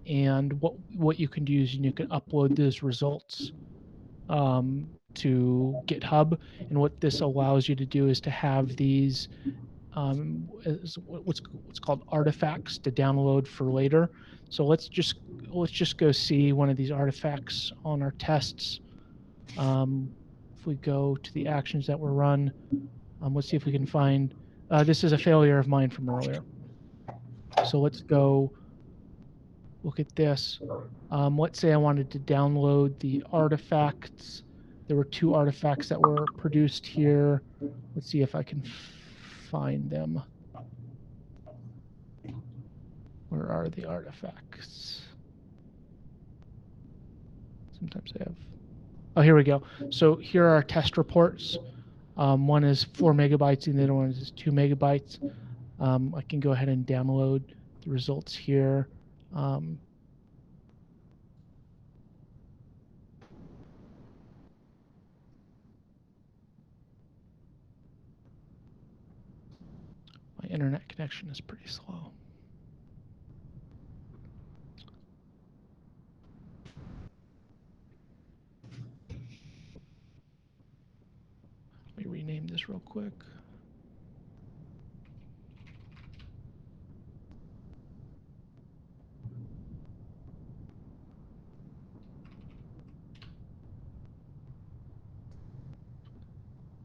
S1: and what you can do is you can upload those results to GitHub, and what this allows you to do is to have these what's called artifacts to download for later. So let's just go see one of these artifacts on our tests. If we go to the actions that were run, let's see if we can find. This is a failure of mine from earlier. So let's go look at this. Let's say I wanted to download the artifacts. There were 2 artifacts that were produced here. Let's see if I can find them. Where are the artifacts? Sometimes I have Oh, here we go. So here are our test reports. One is 4 megabytes and the other one is 2 megabytes. I can go ahead and download the results here. My internet connection is pretty slow. Let me rename this real quick.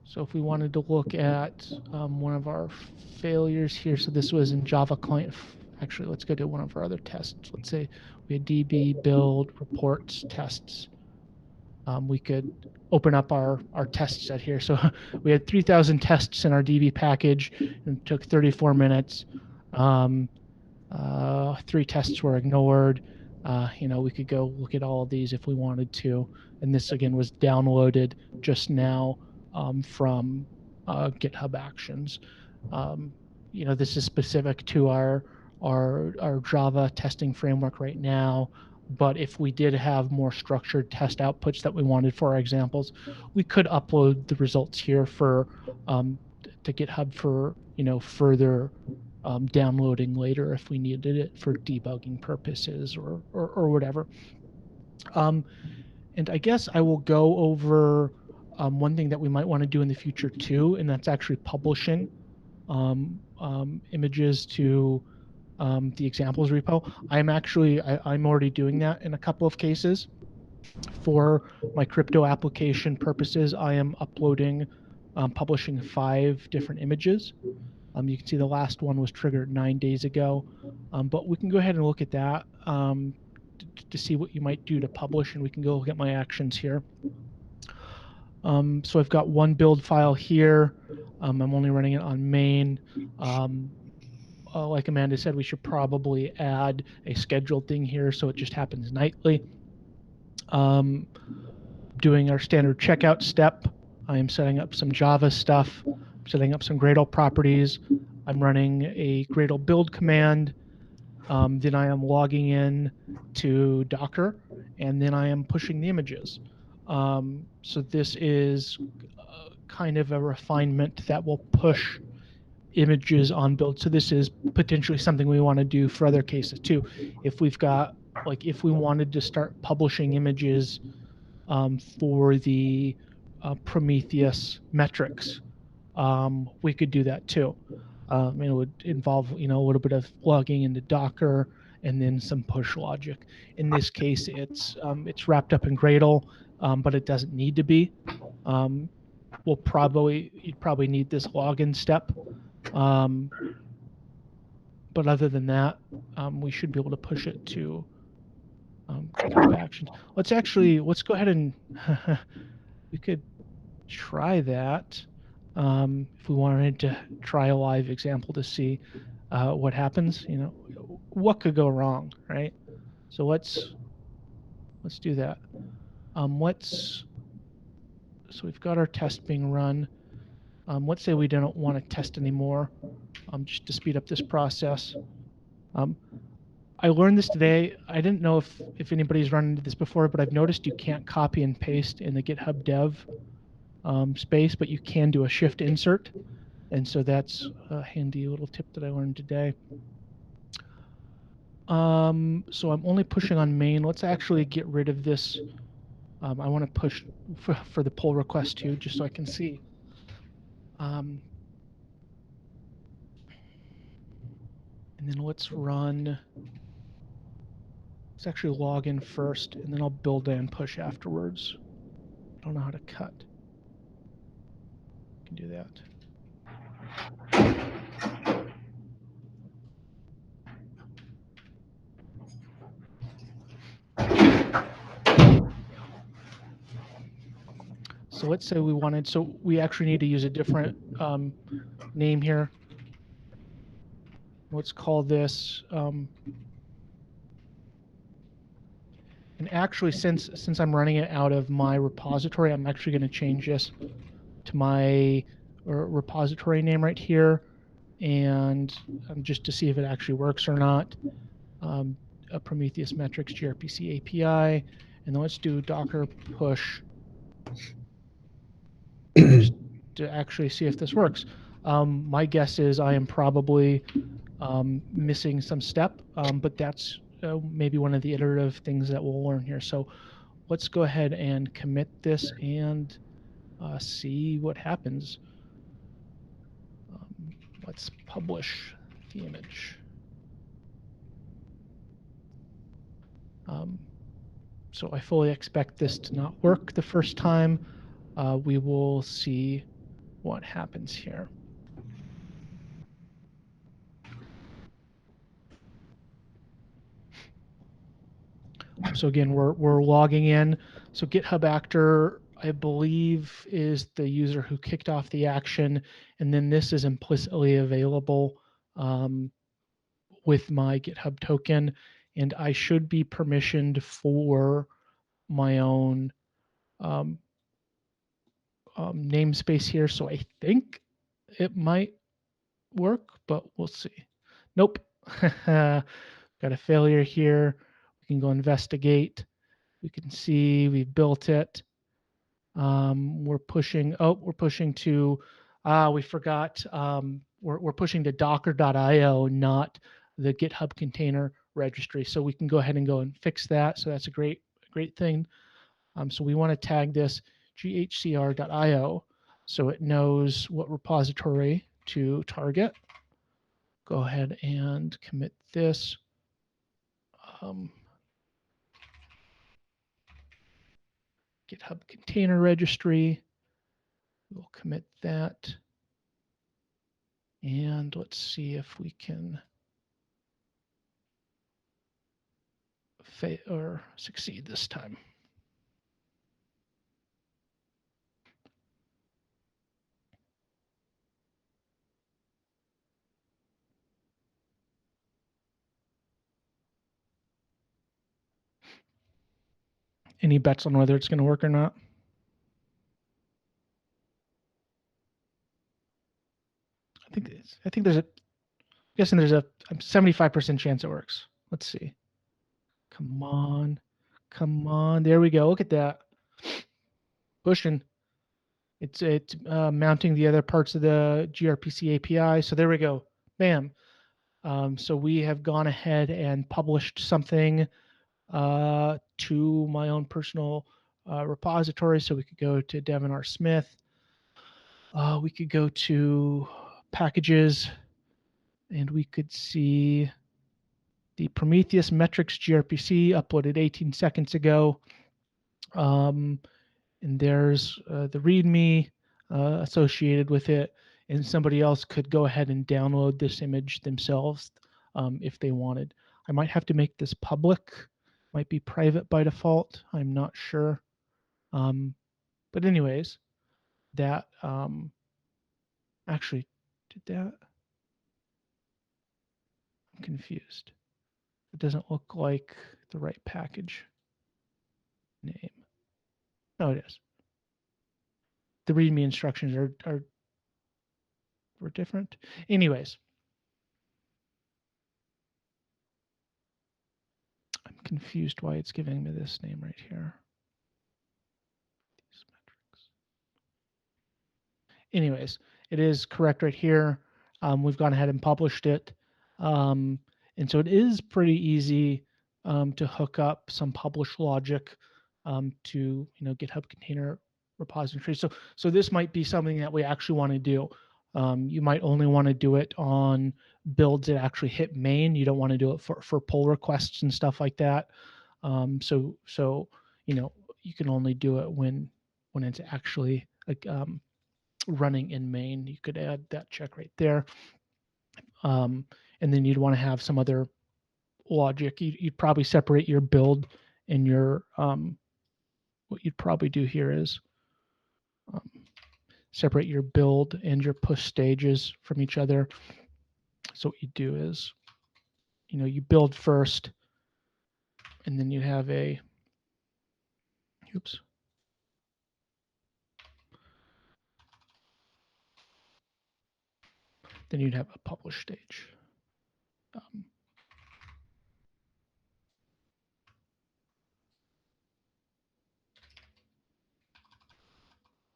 S1: So if we wanted to look at one of our failures here, so this was in Java client. Actually, let's go to one of our other tests. Let's say we had DB, build, reports, tests. We could open up our test set here. So we had 3,000 tests in our DB package, and it took 34 minutes. 3 tests were ignored. We could go look at all of these if we wanted to. And this again was downloaded just now from GitHub Actions. This is specific to our Java testing framework right now. But if we did have more structured test outputs that we wanted for our examples, we could upload the results here for to GitHub for further downloading later if we needed it for debugging purposes or whatever. And I guess I will go over one thing that we might want to do in the future too, and that's actually publishing images to the examples repo. I'm already doing that in a couple of cases. For my crypto application purposes, I am publishing 5 different images. You can see the last one was triggered 9 days ago, but we can go ahead and look at that to see what you might do to publish, and we can go look at my actions here. So I've got one build file here. I'm only running it on main. Like Amanda said, we should probably add a scheduled thing here so it just happens nightly. Doing our standard checkout step. I am setting up some Java stuff, setting up some Gradle properties. I'm running a Gradle build command. Then I am logging in to Docker, and then I am pushing the images. So this is kind of a refinement that will push images on build. So this is potentially something we want to do for other cases too. If we've got, if we wanted to start publishing images for the Prometheus metrics, we could do that too. It would involve, a little bit of logging into Docker and then some push logic. In this case, it's wrapped up in Gradle, but it doesn't need to be. You'd probably need this login step. But other than that, we should be able to push it to GitHub Actions. Let's go ahead and we could try that if we wanted to try a live example to see what happens. What could go wrong, right? So let's do that. So we've got our test being run. Let's say we don't want to test anymore, just to speed up this process. I learned this today. I didn't know if anybody's run into this before, but I've noticed you can't copy and paste in the GitHub dev space, but you can do a shift insert. And so that's a handy little tip that I learned today. So I'm only pushing on main. Let's actually get rid of this. I want to push for the pull request too, just so I can see. And then let's actually log in first, and then I'll build and push afterwards. I don't know how to cut. I can do that. So let's say we actually need to use a different name here. Let's call this And actually, since I'm running it out of my repository, I'm actually going to change this to my repository name right here, and just to see if it actually works or not. A Prometheus metrics gRPC API, and then let's do Docker push just to actually see if this works. My guess is I am probably missing some step, but that's maybe one of the iterative things that we'll learn here. So let's go ahead and commit this and see what happens. Let's publish the image. So I fully expect this to not work the first time. We will see what happens here. So again, we're logging in. So GitHub actor, I believe, is the user who kicked off the action, and then this is implicitly available with my GitHub token, and I should be permissioned for my own namespace here. So I think it might work, but we'll see. Nope. Got a failure here. We can go investigate. We can see we've built it. We're pushing to, we forgot, we're pushing to docker.io, not the GitHub container registry. So we can go ahead and go and fix that. So that's a great thing. So we want to tag this ghcr.io so it knows what repository to target. Go ahead and commit this. GitHub container registry. We'll commit that. And let's see if we can fail or succeed this time. Any bets on whether it's going to work or not? I think there's a, I'm guessing there's a 75% chance it works. Let's see. Come on. Come on. There we go. Look at that. Pushing. It's mounting the other parts of the gRPC API. So there we go. Bam. So we have gone ahead and published something to my own personal repository. So we could go to Devin R. Smith. We could go to packages, and we could see the Prometheus metrics gRPC uploaded 18 seconds ago. And there's the README associated with it, and somebody else could go ahead and download this image themselves if they wanted. I might have to make this public, might be private by default, I'm not sure. But anyways, that actually did that. I'm confused. It doesn't look like the right package name. No, it is. The README instructions were different. Anyways, I'm confused why it's giving me this name right here. These metrics. Anyways, it is correct right here. We've gone ahead and published it. And so it is pretty easy to hook up some publish logic to GitHub container repository. So this might be something that we actually want to do. You might only want to do it on builds that actually hit main. You don't want to do it for pull requests and stuff like that. So you can only do it when it's actually like running in main. You could add that check right there. And then you'd want to have some other logic. You'd probably separate your build and your what you'd probably do here is separate your build and your push stages from each other. So what you do is, you build first, and then you have a Oops. Then you'd have a publish stage.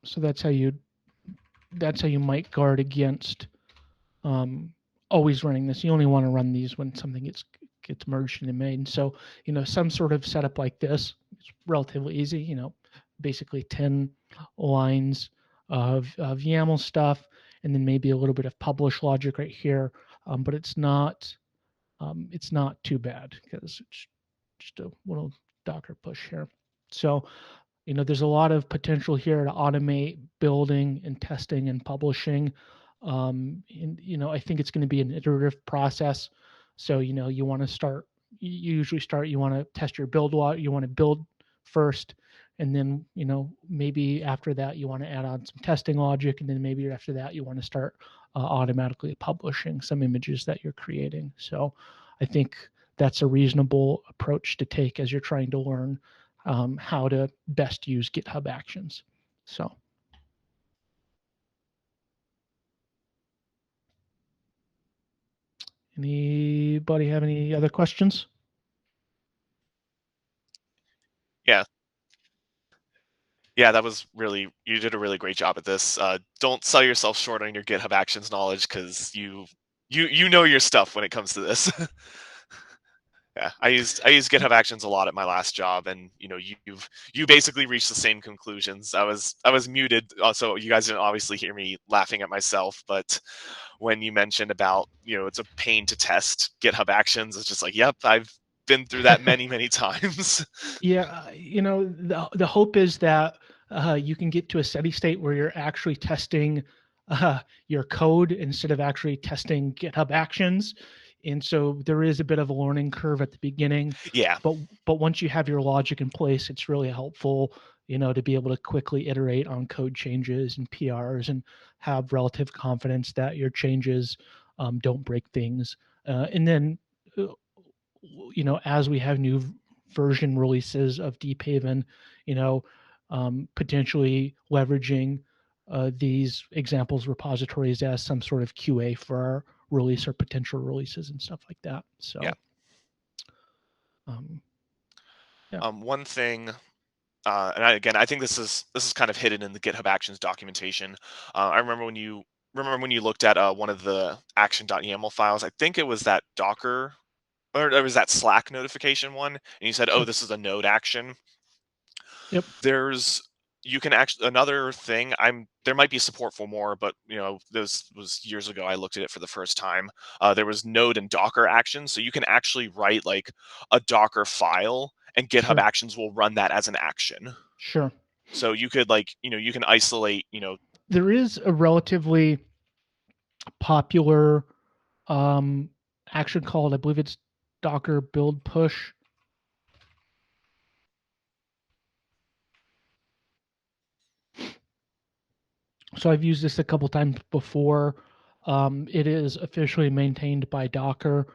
S1: So that's how you might guard against always running this. You only want to run these when something gets merged into main. So some sort of setup like this is relatively easy. Basically 10 lines of YAML stuff, and then maybe a little bit of publish logic right here. But it's not too bad because it's just a little Docker push here. So there's a lot of potential here to automate building and testing and publishing. And I think it's going to be an iterative process. So you want to start. You usually start. You want to test your build lot. You want to build first, and then maybe after that you want to add on some testing logic, and then maybe after that you want to start automatically publishing some images that you're creating. So I think that's a reasonable approach to take as you're trying to learn how to best use GitHub Actions. So. Anybody have any other questions?
S3: Yeah, that was you did a really great job at this. Don't sell yourself short on your GitHub Actions knowledge because you know your stuff when it comes to this. Yeah, I used GitHub Actions a lot at my last job, and you basically reached the same conclusions. I was muted, so you guys didn't obviously hear me laughing at myself. But when you mentioned about it's a pain to test GitHub Actions, it's just like, yep, I've been through that many times.
S1: Yeah, the hope is that you can get to a steady state where you're actually testing your code instead of actually testing GitHub Actions. And so there is a bit of a learning curve at the beginning.
S3: Yeah.
S1: But once you have your logic in place, it's really helpful, to be able to quickly iterate on code changes and PRs and have relative confidence that your changes don't break things. And then, as we have new version releases of Deephaven, potentially leveraging these examples repositories as some sort of QA for our release or potential releases and stuff like that. So,
S3: yeah. One thing, and I think this is kind of hidden in the GitHub Actions documentation. I remember when you looked at one of the action.yaml files. I think it was that Docker, or it was that Slack notification one, and you said, "Oh, this is a node action."
S1: Yep.
S3: You can actually, another thing, there might be support for more, but this was years ago. I looked at it for the first time. There was Node and Docker actions, so you can actually write like a Docker file, and GitHub Actions will run that as an action.
S1: Sure.
S3: So you could you can isolate.
S1: There is a relatively popular action called, I believe it's Docker build push. So I've used this a couple times before. It is officially maintained by Docker,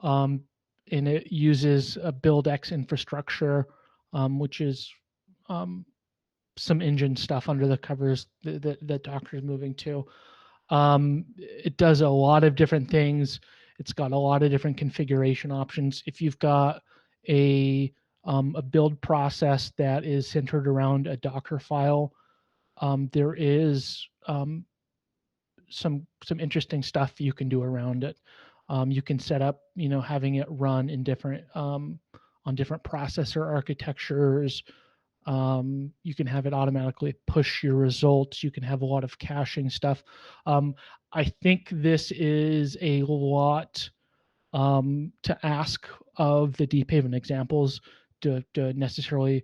S1: and it uses a BuildX infrastructure, which is some engine stuff under the covers that Docker is moving to. It does a lot of different things. It's got a lot of different configuration options. If you've got a build process that is centered around a Docker file, there is some interesting stuff you can do around it. You can set up, having it run in different on different processor architectures. You can have it automatically push your results. You can have a lot of caching stuff. I think this is a lot to ask of the Deephaven examples to necessarily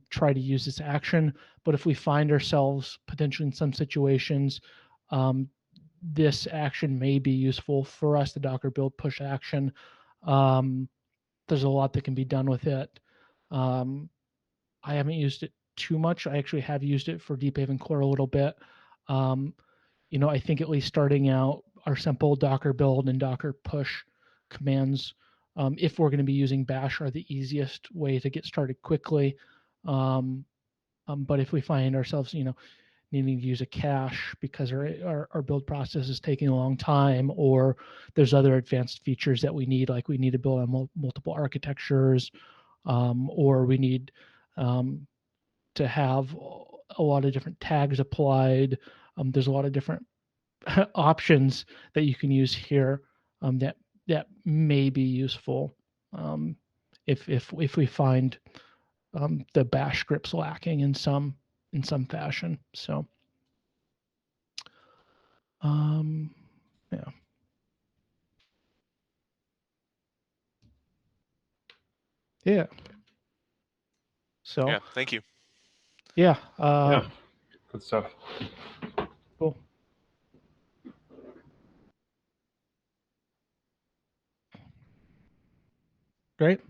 S1: try to use this action. But if we find ourselves potentially in some situations, this action may be useful for us, the Docker build push action. There's a lot that can be done with it. I haven't used it too much. I actually have used it for Deephaven Core a little bit. I think at least starting out, our simple Docker build and Docker push commands, if we're going to be using Bash, are the easiest way to get started quickly. But if we find ourselves, needing to use a cache because our build process is taking a long time, or there's other advanced features that we need, like we need to build on multiple architectures, or we need to have a lot of different tags applied. There's a lot of different options that you can use here that may be useful if we find the bash scripts lacking in some fashion. So yeah. Yeah. So
S3: Yeah, thank you.
S1: yeah.
S4: Yeah, good stuff.
S1: Cool. Great.